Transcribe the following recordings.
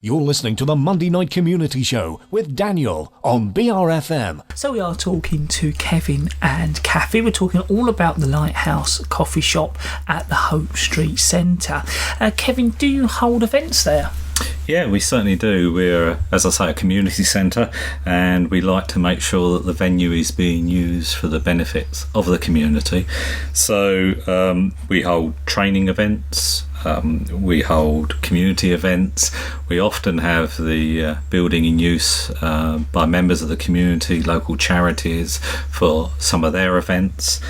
You're listening to the Monday Night Community Show with Daniel on BRFM. So we are talking to Kevin and Kathy. We're talking all about the Lighthouse coffee shop at the Hope Street Centre. Kevin, do you hold events there? Yeah, we certainly do. We're, as I say, a community centre, and we like to make sure that the venue is being used for the benefits of the community. So we hold training events, we hold community events. We often have the building in use by members of the community, local charities, for some of their events.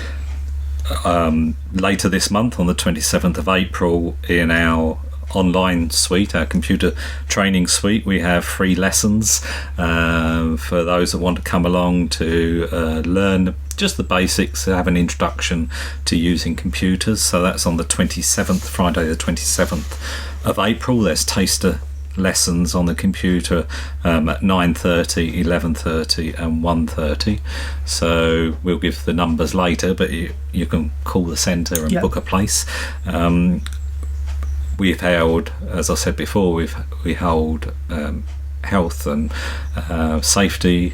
Later this month, on the 27th of April, in our online suite, our computer training suite, we have free lessons for those that want to come along to learn just the basics, have an introduction to using computers. So that's on the 27th, Friday the 27th of April. There's taster lessons on the computer at 9:30, 11:30 and 1:30. So we'll give the numbers later, but you can call the centre and book a place. We've held, as I said before, we hold health and safety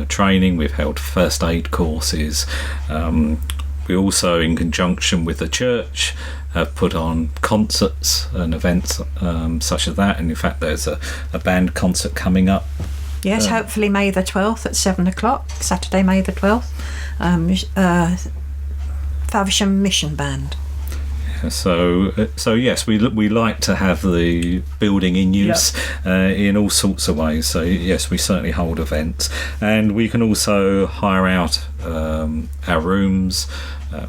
training. We've held first aid courses. We also, in conjunction with the church, have put on concerts and events such as that. And in fact, there's a band concert coming up. Yes, hopefully May the 12th at 7 o'clock, Saturday, May the 12th. Faversham Mission Band. So yes, we like to have the building in use in all sorts of ways. So yes, we certainly hold events, and we can also hire out our rooms.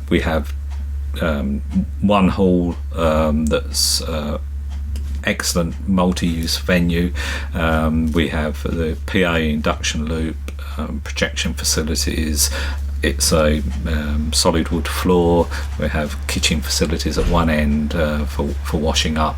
We have one hall that's excellent multi-use venue. We have the PA induction loop, projection facilities. It's a solid wood floor. We have kitchen facilities at one end for washing up.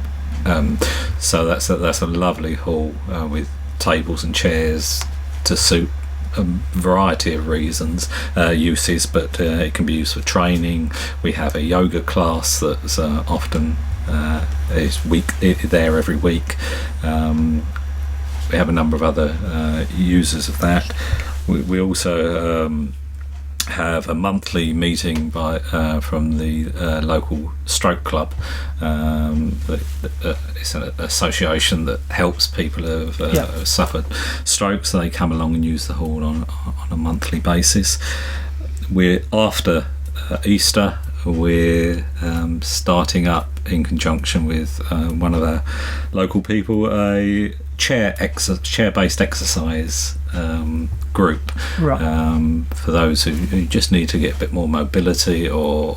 So that's a lovely hall with tables and chairs to suit a variety of reasons, uses, but it can be used for training. We have a yoga class that's often is there every week. We have a number of other users of that. We also have a monthly meeting from the local stroke club. It's an association that helps people who have suffered strokes. They come along and use the hall on a monthly basis. We're after Easter. We're starting up, in conjunction with one of our local people, a chair-based exercise group, for those who just need to get a bit more mobility, or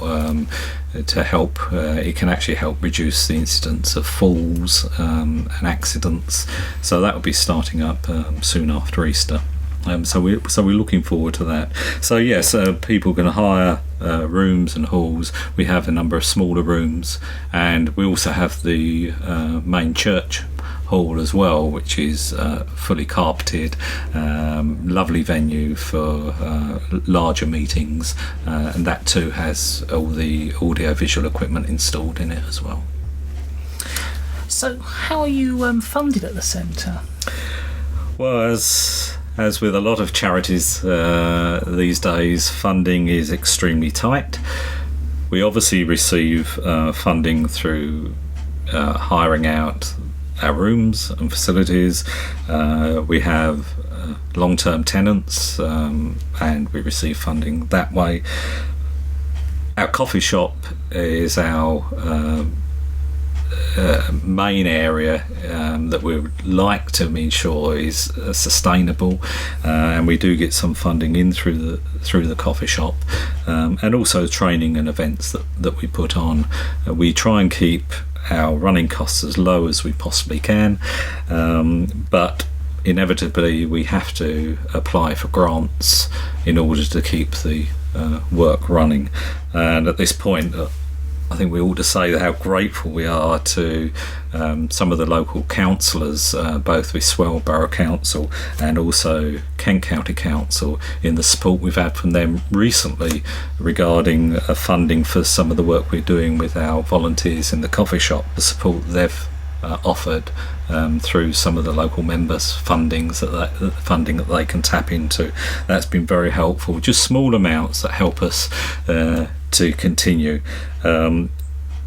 to help. It can actually help reduce the incidence of falls and accidents. So that will be starting up soon after Easter. So we're looking forward to that. So yes, people can hire rooms and halls. We have a number of smaller rooms, and we also have the main church hall as well, which is fully carpeted, lovely venue for larger meetings, and that too has all the audio-visual equipment installed in it as well. So how are you funded at the centre? Well, as with a lot of charities these days, funding is extremely tight. We obviously receive funding through hiring out our rooms and facilities. We have long-term tenants, and we receive funding that way. Our coffee shop is our main area that we would like to ensure is sustainable, and we do get some funding in through the coffee shop, and also training and events that we put on. We try and keep our running costs as low as we possibly can, but inevitably we have to apply for grants in order to keep the work running. And at this point, I think we ought to say how grateful we are to some of the local councillors, both with Swale Borough Council and also Kent County Council, in the support we've had from them recently regarding funding for some of the work we're doing with our volunteers in the coffee shop. The support they've offered through some of the local members' funding that they can tap into. That's been very helpful. Just small amounts that help us to continue.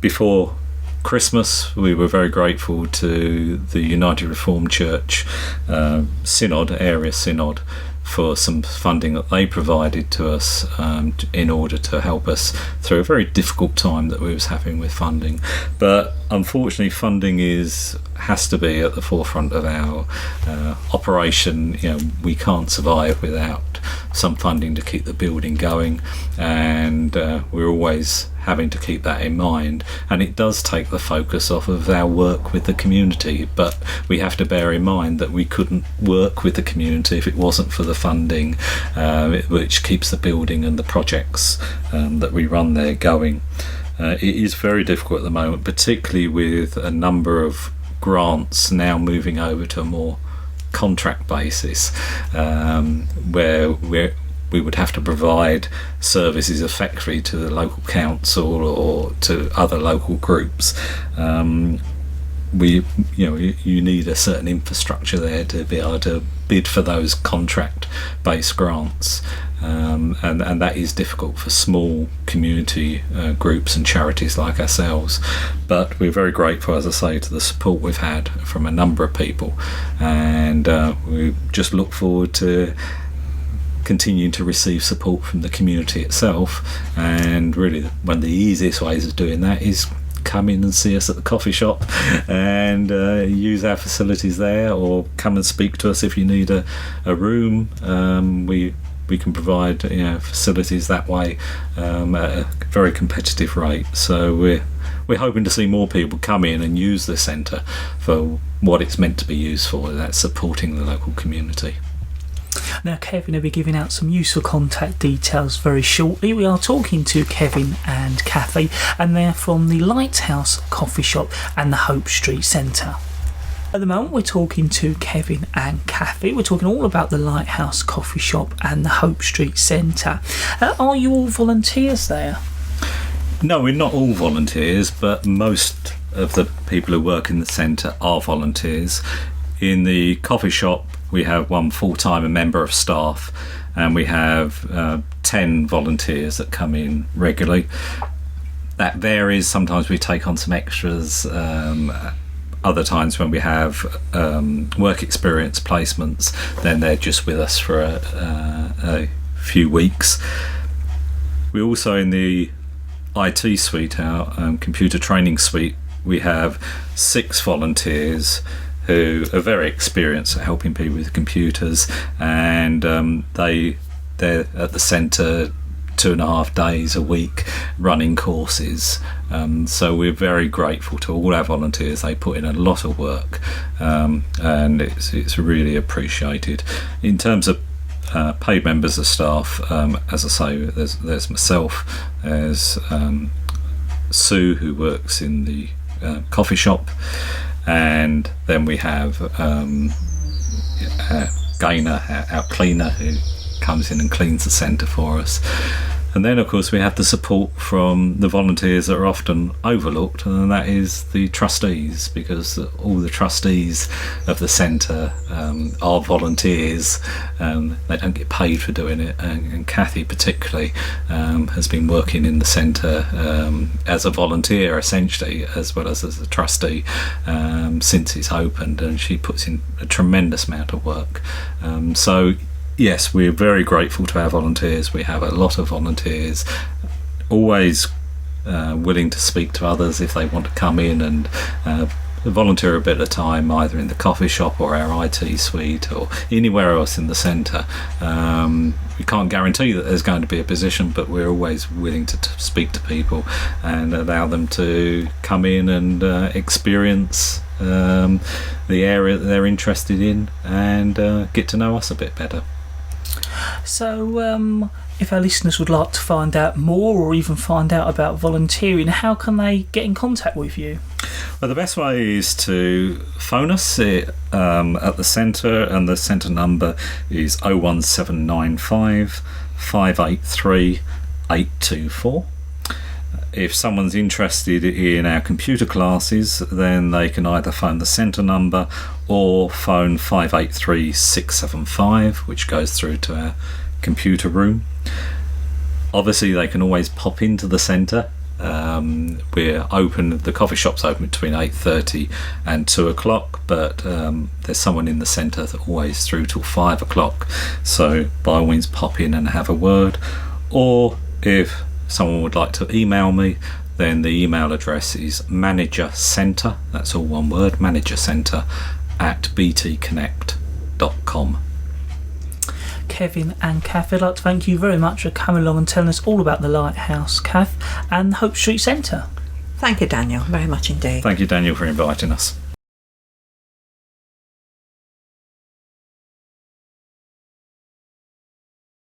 Before Christmas, we were very grateful to the United Reformed Church area synod for some funding that they provided to us in order to help us through a very difficult time that we was having with funding. But unfortunately, funding has to be at the forefront of our operation. We can't survive without some funding to keep the building going, and we're always having to keep that in mind, and it does take the focus off of our work with the community. But we have to bear in mind that we couldn't work with the community if it wasn't for the funding, which keeps the building and the projects that we run there going. It is very difficult at the moment, particularly with a number of grants now moving over to a more contract basis, where we would have to provide services effectively to the local council or to other local groups. You need a certain infrastructure there to be able to bid for those contract-based grants, and that is difficult for small community groups and charities like ourselves. But we're very grateful, as I say, to the support we've had from a number of people, and we just look forward to continuing to receive support from the community itself. And really, one of the easiest ways of doing that is come in and see us at the coffee shop and use our facilities there, or come and speak to us if you need a room. We can provide facilities that way at a very competitive rate. So we're hoping to see more people come in and use the centre for what it's meant to be used for, that's supporting the local community. Now, Kevin will be giving out some useful contact details very shortly. We are talking to Kevin and Kathy, and they're from the Lighthouse Coffee Shop and the Hope Street Centre. At the moment, we're talking to Kevin and Kathy. We're talking all about the Lighthouse Coffee Shop and the Hope Street Centre. Are you all volunteers there? No, we're not all volunteers, but most of the people who work in the centre are volunteers. In the coffee shop, we have one full-time member of staff, and we have 10 volunteers that come in regularly. That varies. Sometimes we take on some extras. Other times when we have work experience placements, then they're just with us for a few weeks. We also, in the IT suite, our computer training suite, we have 6 volunteers who are very experienced at helping people with computers, and they're at the centre 2.5 days a week running courses. So we're very grateful to all our volunteers. They put in a lot of work, and it's really appreciated. In terms of paid members of staff, as I say, there's myself, there's Sue, who works in the coffee shop, and then we have Gaynor, our cleaner, who comes in and cleans the centre for us. And then, of course, we have the support from the volunteers that are often overlooked, and that is the trustees, because all the trustees of the centre are volunteers. They don't get paid for doing it, and Kathy particularly has been working in the centre as a volunteer, essentially, as well as a trustee since it's opened, and she puts in a tremendous amount of work. So yes, we're very grateful to our volunteers. We have a lot of volunteers, always willing to speak to others if they want to come in and volunteer a bit at a time, either in the coffee shop or our IT suite or anywhere else in the centre. We can't guarantee that there's going to be a position, but we're always willing to speak to people and allow them to come in and experience the area that they're interested in and get to know us a bit better. So, if our listeners would like to find out more, or even find out about volunteering, how can they get in contact with you? Well, the best way is to phone us at the centre, and the centre number is 01795 583 824. If someone's interested in our computer classes, then they can either phone the centre number or phone 583 675, which goes through to our computer room. Obviously, they can always pop into the centre. We're open, the coffee shop's open between 8:30 and 2 o'clock, but there's someone in the centre that always through till 5 o'clock. So by all means, pop in and have a word. Or if someone would like to email me, then the email address is managercentre, that's all one word, managercentre @btconnect.com. Kevin and Kath, I'd like to thank you very much for coming along and telling us all about the Lighthouse, Kath, and Hope Street Centre. Thank you, Daniel, very much indeed. Thank you, Daniel, for inviting us.